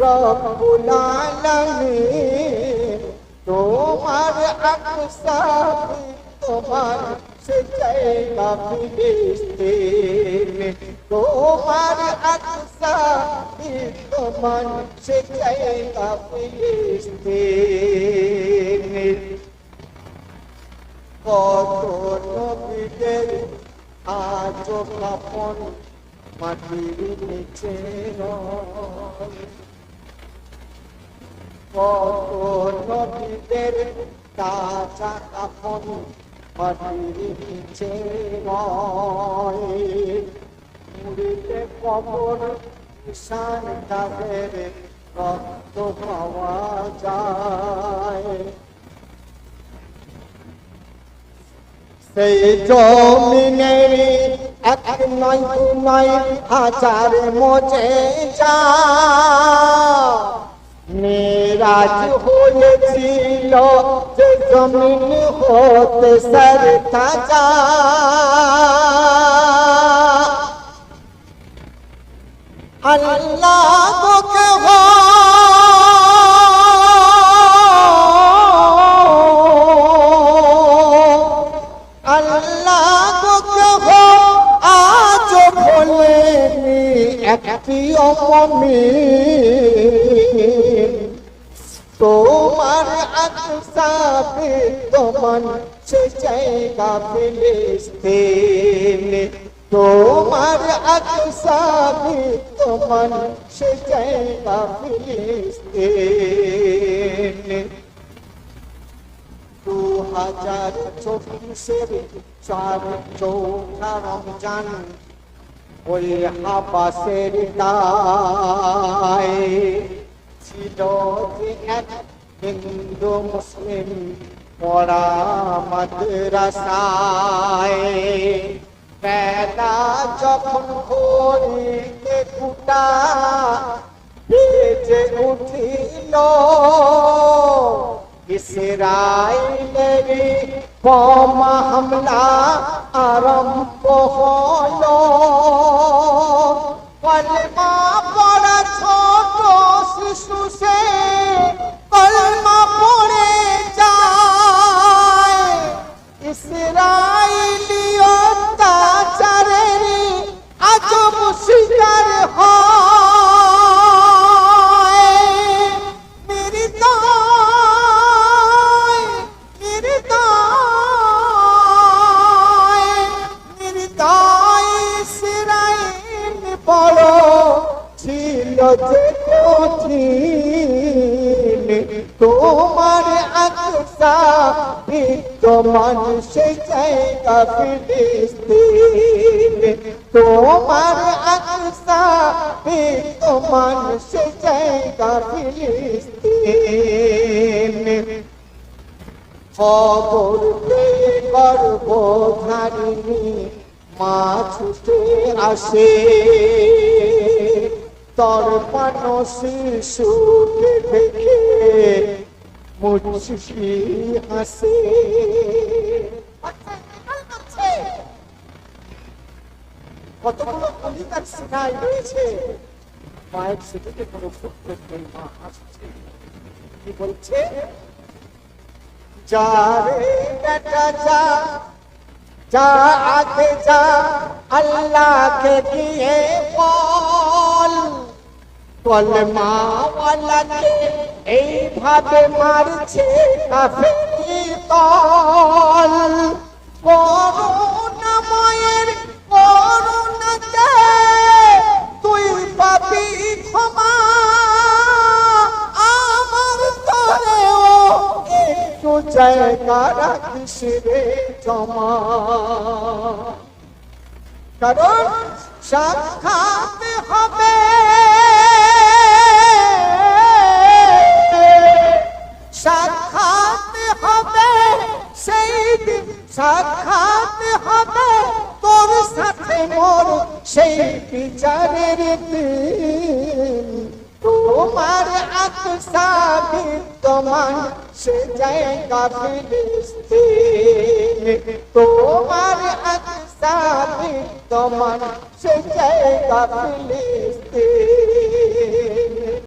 রব্বুল আলামিন তোমার আকসা তোমার সে জায়গা ফিলিস্তিন তোমার আকসা তোমার সে জায়গা ফিলিস্তিন কত নবীদের আজও কাফন মাটির নিচে কত নবীদের তাজা কাফন মাটির নিচে মুড়িতে কবর নিশান তাদের রক্ত পাওয়া যায় সেই জমিনের এক নয় দু নয় হাজার মোজেজা মেরাজ হয়েছিল যে জমিন হতে সর তাজা আল্লাহ কে একটি মুমিন তোমার আকসা বিদ্যমান সে জায়গা ফিলিস্তিন তোমার আকসা বিদ্যমান সে জায়গা ফিলিস্তিন 2024 4 রমজান ওই হাবাসের দায় ছিল যে এক হিন্দু মুসলিম পড়া মাদ্রাসায় বেলা যখন ঘড়িতে কুটা বেজে উঠিল ইসরাইলের বোমা হামলা আরম্ভ হলো কলমা পড়া ছোট শিশু সে কলমা পড়ে যায় ইসরাইলি অত্যাচারের আজব শিকার তোমার আকসা বিদ্যমান সে জায়গা ফিলিস্তিন তোমার আকসা বিদ্যমান সে জায়গা ফিলিস্তিন খবর পেয়ে গর্ভধারিণী মা ছুটে আসে তর্পণ শিশুকে দেখে মুচকি হাসে কতগুলো কলিকার সিনাই রয়েছে মায়ের সেটিতে কোনো পুত্র মা হাসছে কি বলছে যা রে বেটা যা যা আগে যা আল্লাহকে দিয়ে বল কলমা ওয়ালাকে এইভাবে মারছে কাফেরি দল করুণাময়ের করুণাতে তুই পাবি ক্ষমা আমার তরেও একটু জায়গা রাখিস রে জমা কারণ সাক্ষাৎ হবে সাক্ষাৎ হবে সেই দিন সাক্ষাৎ হবে তোর সাথে মোর সেই বিচারের দিন তোমার আকসা বিদ্যমান সে জায়গা ফিলিস্তিন তোমার আকসা বিদ্যমান সে জায়গা ফিলিস্তিন